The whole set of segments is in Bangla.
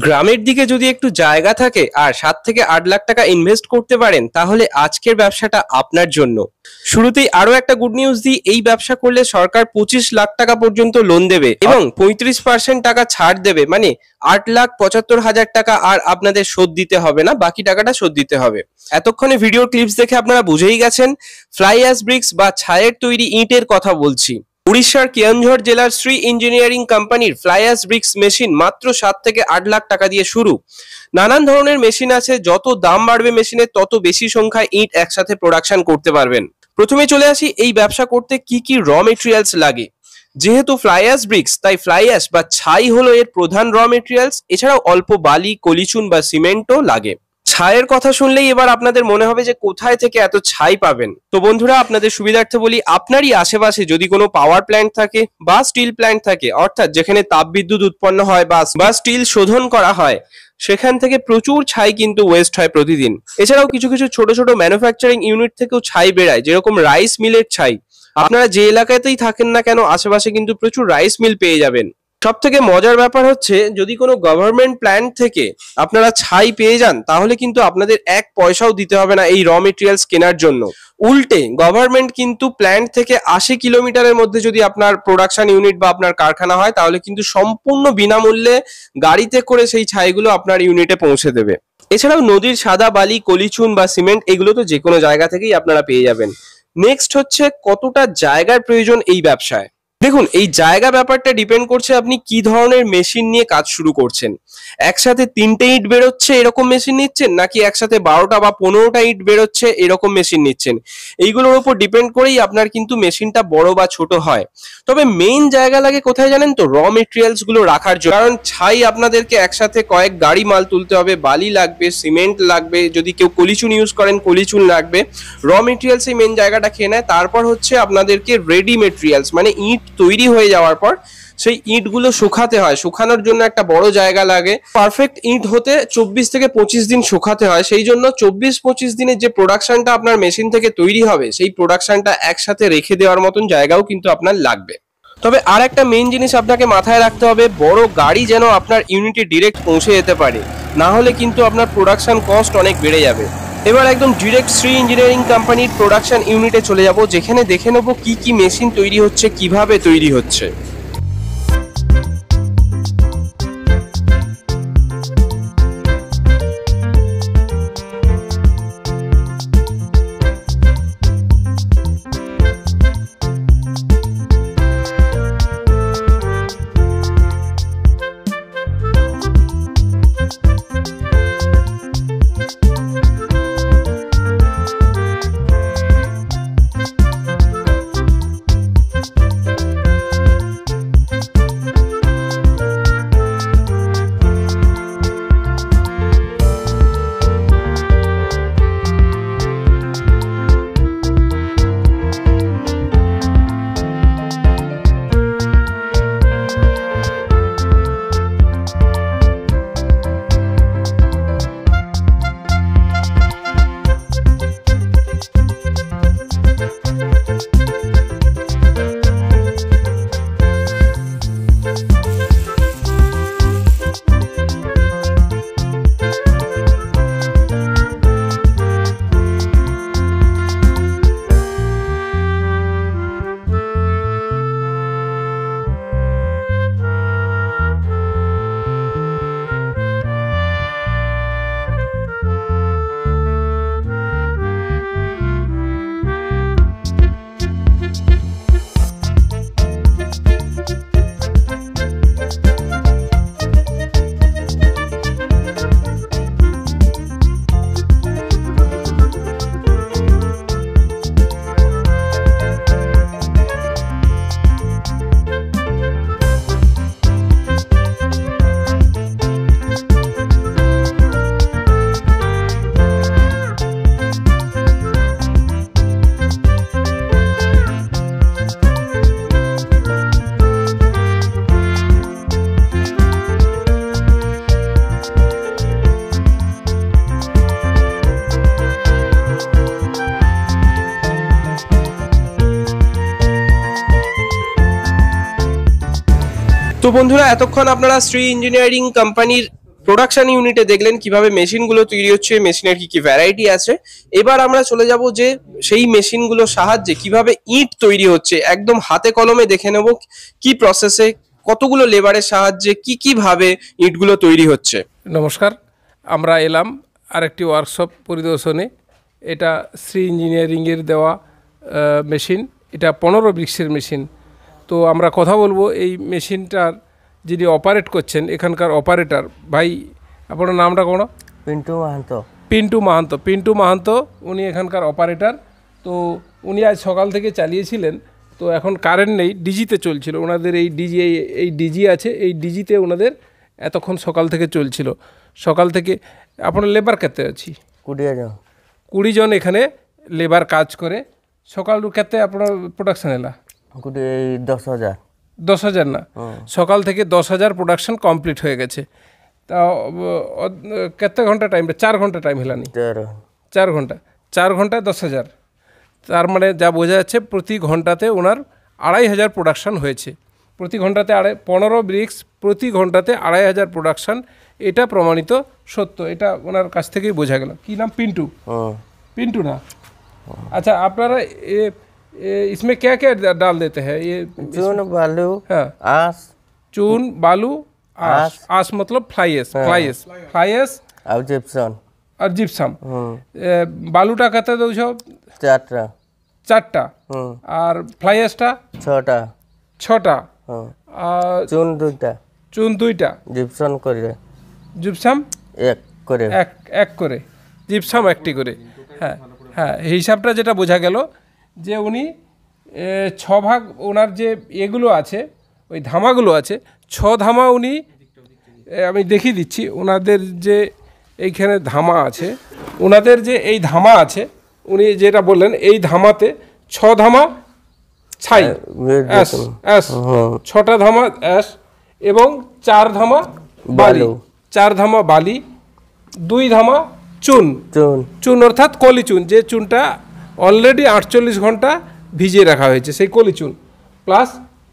গ্রামের দিকে যদি একটু জায়গা থাকে আর 7 থেকে 8 লাখ টাকা ইনভেস্ট করতে পারেন তাহলে আজকের ব্যবসাটা আপনার জন্য। শুরুতেই আরো একটা গুড নিউজ দিই, এই ব্যবসা করলে সরকার 25 লাখ টাকা পর্যন্ত লোন দেবে এবং 35% টাকা ছাড় দেবে, মানে 8,75,000 টাকা আর আপনাদের শোধ দিতে হবে না, বাকি টাকাটা শোধ দিতে হবে। এতক্ষণে ভিডিওর ক্লিপস দেখে আপনারা বুঝেই গেছেন ফ্লাইঅ্যাশ ব্রিক্স বা ছায়ের তৈরি ইটের কথা বলছি। উড়িষ্যার কেওনঝড় জেলার শ্রী ইঞ্জিনিয়ারিং কোম্পানির ফ্লাইঅ্যাশ ব্রিক্স মেশিন মাত্র 7 থেকে 8 লাখ টাকা দিয়ে শুরু। নানান ধরনের মেশিন আছে, যত দাম বাড়বে মেশিনের তত বেশি সংখ্যায় ইট একসাথে প্রোডাকশন করতে পারবেন। প্রথমে চলে আসি এই ব্যবসা করতে কি কি র মেটেরিয়ালস লাগে। যেহেতু ফ্লাইঅ্যাশ ব্রিক্স তাই ফ্লাইঅ্যাশ বা ছাই হলো এর প্রধান র মেটেরিয়ালস, এছাড়াও অল্প বালি, কলিচুন বা সিমেন্টও লাগে। ছাইয়ের কথা শুনলেই এবার আপনাদের মনে হবে যে কোথায় থেকে এত ছাই পাবেন। তো বন্ধুরা, আপনাদের সুবিধার্থে বলি, আপনারই আশেপাশে যদি কোনো পাওয়ার প্ল্যান্ট থাকে বা স্টিল প্ল্যান্ট থাকে, অর্থাৎ যেখানে তাপবিদ্যুৎ উৎপন্ন হয় বা স্টিল শোধন করা হয়, সেখান থেকে প্রচুর ছাই কিন্তু ওয়েস্ট হয় প্রতিদিন। এছাড়াও কিছু কিছু ছোট ছোট ম্যানুফ্যাকচারিং ইউনিট থেকেও ছাই বেরায়, যেরকম রাইস মিলের ছাই। আপনারা যে এলাকাতেই থাকেন না কেন আশেপাশে কিন্তু প্রচুর রাইস মিল পেয়ে যাবেন। সব থেকে মজার ব্যাপার হচ্ছে, যদি কোনো গভর্নমেন্ট প্ল্যান্ট থেকে আপনারা ছাই পেয়ে যান তাহলে কিন্তু আপনাদের 1 পয়সাও দিতে হবে না এই র মেটেরিয়ালস কেনার জন্য। উল্টে গভর্নমেন্ট কিন্তু প্ল্যান্ট থেকে 80 কিলোমিটারের মধ্যে যদি আপনার প্রোডাকশন ইউনিট বা আপনার কারখানা হয় তাহলে কিন্তু সম্পূর্ণ বিনামূল্যে গাড়িতে করে সেই ছাইগুলো আপনার ইউনিটে পৌঁছে দেবে। এছাড়াও নদীর সাদা বালি, কলিচুন বা সিমেন্ট এগুলো তো যে কোনো জায়গা থেকেই আপনারা পেয়ে যাবেন। নেক্সট হচ্ছে কতটা জায়গার প্রয়োজন এই ব্যবসায়। দেখুন, এই জায়গা ব্যাপারটা ডিপেন্ড করছে আপনি কি ধরনের মেশিন নিয়ে কাজ শুরু করছেন। একসাথে 3টে ইট বেরোচ্ছে এরকম মেশিন নিচ্ছেন, নাকি একসাথে 12টা বা 15টা ইট বেরোচ্ছে এরকম মেশিন নিচ্ছেন, এইগুলোর উপর ডিপেন্ড করেই আপনার কিন্তু মেশিনটা বড় বা ছোট হয়। তবে মেইন জায়গা লাগে কোথায় জানেন তো, র মেটেরিয়ালস গুলো রাখার জন্য। কারণ ছাই আপনাদেরকে একসাথে কয়েক গাড়ি মাল তুলতে হবে, বালি লাগবে, সিমেন্ট লাগবে, যদি কেউ কলিচুন ইউজ করেন কলিচুন লাগবে। র মেটেরিয়ালস এই মেইন জায়গাটা খেয়ে নেয়। তারপর হচ্ছে আপনাদেরকে রেডি মেটেরিয়ালস, মানে ইট তৈরি হয়ে যাওয়ার পর সেই ইটগুলো শুকাতে হয়, শুকানোর জন্য একটা বড় জায়গা লাগে। পারফেক্ট ইট হতে 24 থেকে 25 দিন শুকাতে হয়, সেই জন্য 24-25 দিনের যে প্রোডাকশনটা আপনার মেশিন থেকে তৈরি হবে সেই প্রোডাকশনটা একসাথে রেখে দেওয়ার মতন জায়গাও কিন্তু আপনার লাগবে। তবে আর একটা মেইন জিনিস আপনাকে মাথায় রাখতে হবে, বড় গাড়ি যেন আপনার ইউনিটে ডিরেক্ট পৌঁছে যেতে পারে, না হলে কিন্তু আপনার প্রোডাকশন কস্ট অনেক বেড়ে যাবে। এবার একদম ডিরেক্ট শ্রী ইঞ্জিনিয়ারিং কোম্পানির প্রোডাকশন ইউনিটে চলে যাব, যেখানে দেখে নেব কি কি মেশিন তৈরি হচ্ছে, কিভাবে তৈরি হচ্ছে। তো বন্ধুরা, এতক্ষণ আপনারা শ্রী ইঞ্জিনিয়ারিং কোম্পানির প্রোডাকশন ইউনিটে দেখলেন কিভাবে মেশিনগুলো তৈরি হচ্ছে, মেশিনের কি কি ভ্যারাইটি আছে। এবার আমরা চলে যাব যে সেই মেশিনগুলোর সাহায্যে কিভাবে ইট তৈরি হচ্ছে, একদম হাতে কলমে দেখে নেব কি প্রসেসে, কতগুলো লেবারের সাহায্যে কি কি ভাবে ইটগুলো তৈরি হচ্ছে। নমস্কার, আমরা এলাম আরেকটি ওয়ার্কশপ পরিদর্শনে। এটা শ্রী ইঞ্জিনিয়ারিংয়ের দেওয়া মেশিন, এটা 15 ব্রিক্সের মেশিন। তো আমরা কথা বলবো এই মেশিনটার যিনি অপারেট করছেন, এখানকার অপারেটর ভাই, আপনার নামটা কোন? পিন্টু মাহান্ত উনি এখানকার অপারেটর। তো উনি আজ সকাল থেকে চালিয়েছিলেন, তো এখন কারেন্ট নেই, ডিজিতে চলছিল ওনাদের। এই ডিজি আছে, এই ডিজিতে ওনাদের এতক্ষণ সকাল থেকে চলছিল। সকাল থেকে আপনার লেবার কেতে আছি 20 জন এখানে লেবার কাজ করে। সকাল কেতে আপনার প্রোডাকশন এলা 10,000 না, সকাল থেকে 10,000 প্রোডাকশন কমপ্লিট হয়ে গেছে। তা কেতে ঘন্টা টাইম? 4 ঘন্টা টাইম হেলানি, 4 ঘন্টায় 10,000। তার মানে যা বোঝা যাচ্ছে প্রতি ঘন্টাতে ওনার 2,500 প্রোডাকশন হয়েছে। প্রতি ঘন্টাতে 15 ব্রিক্স, প্রতি ঘন্টাতে 2,500 প্রোডাকশন। এটা প্রমাণিত সত্য, এটা ওনার কাছ থেকেই বোঝা গেল। কি নাম? पिंटू ना। अच्छा, আপনারা इसमें क्या क्या डाल देते हैं? ये चून बालू, हाँ, आस, चून बालू आस। आस मतलब फ्लाइस और जिप्सम। और जिप्सम बालूटा कत दौछ? 4टा। और फ्लाइसटा 6टा। चून 2टा। जिप्सम करे, जिप्सम एक करे, জিপসাম একটি করে। হ্যাঁ হ্যাঁ, হিসাবটা যেটা বোঝা গেল যে উনি 6 ভাগ, ওনার যে এগুলো আছে, ওই ধামাগুলো আছে, 6 ধামা উনি, আমি দেখিয়ে দিচ্ছি ওনাদের যে এইখানে ধামা আছে, ওনাদের যে এই ধামা আছে, উনি যেটা বললেন এই ধামাতে 6 ধামা ছাই অ্যাশ, 6টা ধামা অ্যাশ এবং 4 ধামা বালি, 4 ধামা বালি, 2 ধামা চুন অর্থাৎ কলি চুন, যে চুনটা অলরেডি 48 ঘন্টা ভিজিয়ে রাখা হয়েছে, সেই কলি চুন, প্লাস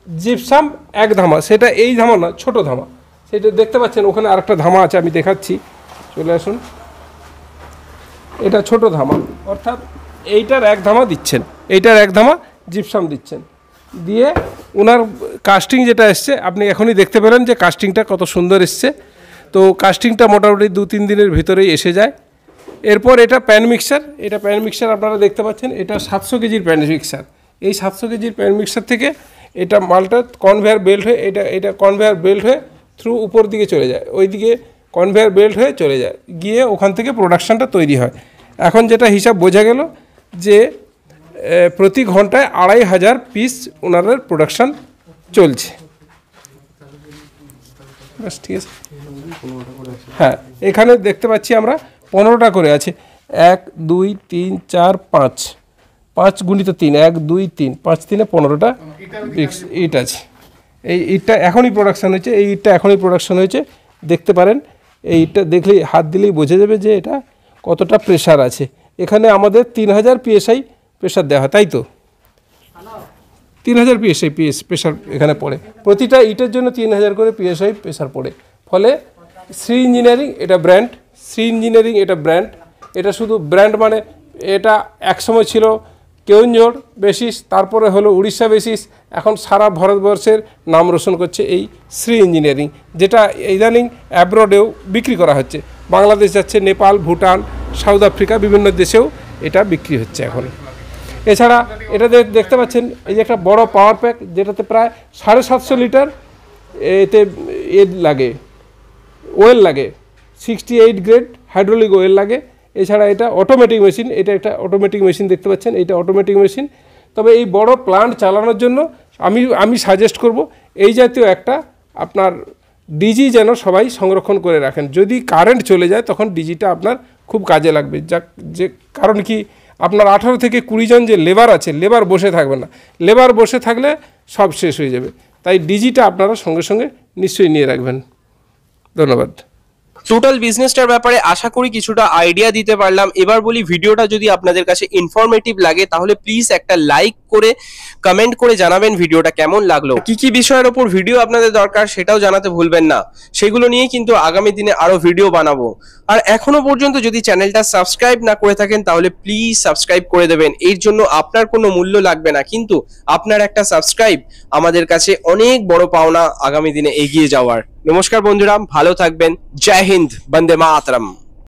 জিপসাম 1 ধামা। সেটা এই ধামা না, ছোট ধামা, সেটা দেখতে পাচ্ছেন ওখানে আরেকটা ধামা আছে, আমি দেখাচ্ছি, চলে আসুন। এটা ছোট ধামা, অর্থাৎ এইটার 1 ধামা দিচ্ছেন, এইটার 1 ধামা জিপসাম দিচ্ছেন, দিয়ে ওনার কাস্টিং যেটা এসছে আপনি এখনই দেখতে পেলেন যে কাস্টিংটা কত সুন্দর এসছে। তো কাস্টিংটা মোটামুটি 2-3 দিনের ভিতরেই এসে যায়। এরপর এটা প্যান মিক্সার, আপনারা দেখতে পাচ্ছেন এটা 700 কেজির প্যান মিক্সার। এই 700 কেজির প্যান মিক্সার থেকে এটা মালটা কনভেয়ার বেল্ট হয়ে, এটা কনভেয়ার বেল্ট হয়ে থ্রু উপর দিকে চলে যায়, ওইদিকে কনভেয়ার বেল্ট হয়ে চলে যায়, গিয়ে ওখান থেকে প্রোডাকশানটা তৈরি হয়। এখন যেটা হিসাব বোঝা গেল যে প্রতি ঘন্টায় 2,500 পিস ওনাদের প্রোডাকশান চলছে। বাস, ঠিক আছে। হ্যাঁ, এখানে দেখতে পাচ্ছি আমরা 15টা করে আছে, 1 2 3 4 5 গুণিত 3, 1 2 3 5 3 15টা ইট আছে। এই ইটটা এখনই প্রোডাকশান হয়েছে, এই ইটটা এখনই প্রোডাকশান হয়েছে, দেখতে পারেন। এই ইটটা দেখলেই, হাত দিলেই বোঝা যাবে যে এটা কতটা প্রেশার আছে। এখানে আমাদের 3000 PSI প্রেশার দেওয়া হয়, তাই তো? 3000 PSI প্রেশার এখানে পড়ে, প্রতিটা ইটের জন্য 3000 করে PSI প্রেশার পড়ে। ফলে শ্রী ইঞ্জিনিয়ারিং এটা ব্র্যান্ড, এটা শুধু ব্র্যান্ড মানে, এটা একসময় ছিল কেওনঝড় বেসিস, তারপরে হলো উড়িষ্যা বেসিস, এখন সারা ভারতবর্ষের নাম রোশন করছে এই শ্রী ইঞ্জিনিয়ারিং, যেটা ইদানিং অ্যাব্রডেও বিক্রি করা হচ্ছে। বাংলাদেশ যাচ্ছে, নেপাল, ভুটান, সাউথ আফ্রিকা, বিভিন্ন দেশেও এটা বিক্রি হচ্ছে এখন। এছাড়া এটা দেখতে পাচ্ছেন, এই যে একটা বড় পাওয়ার প্যাক, যেটাতে প্রায় 750 লিটার এতে লাগে, ওয়েল লাগে, 68 গ্রেড হাইড্রোলিক ওয়েল লাগে। এছাড়া এটা অটোমেটিক মেশিন, এটা একটা অটোমেটিক মেশিন দেখতে পাচ্ছেন, এটা অটোমেটিক মেশিন। তবে এই বড় প্লান্ট চালানোর জন্য আমি সাজেস্ট করব এই জাতীয় একটা আপনার ডিজি যেন সবাই সংরক্ষণ করে রাখেন। যদি কারেন্ট চলে যায় তখন ডিজিটা আপনার খুব কাজে লাগবে। যে কারণ কি, আপনার 18 থেকে 20 জন যে লেবার আছে, লেবার বসে থাকবে না, লেবার বসে থাকলে সব শেষ হয়ে যাবে। তাই ডিজিটা আপনারা সঙ্গে সঙ্গে নিশ্চয়ই নিয়ে রাখবেন। ধন্যবাদ। টোটাল বিজনেসটার ব্যাপারে আশা করি কিছুটা আইডিয়া দিতে পারলাম। এবার বলি, ভিডিওটা যদি আপনাদের কাছে ইনফরমেটিভ লাগে তাহলে প্লিজ একটা লাইক করে কমেন্ট করে জানাবেন ভিডিওটা কেমন লাগলো, কি কি বিষয়ের ওপর ভিডিও আপনাদের দরকার সেটাও জানাতে ভুলবেন না। সেগুলো নিয়ে কিন্তু আগামী দিনে আরো ভিডিও বানাবো। আর এখনো পর্যন্ত যদি চ্যানেলটা সাবস্ক্রাইব না করে থাকেন তাহলে প্লিজ সাবস্ক্রাইব করে দেবেন। এর জন্য আপনার কোনো মূল্য লাগবে না, কিন্তু আপনার একটা সাবস্ক্রাইব আমাদের কাছে অনেক বড় পাওনা আগামী দিনে এগিয়ে যাওয়ার। নমস্কার বন্ধুরা, ভালো থাকবেন। জয় হিন্দ, বন্দে মাতরম।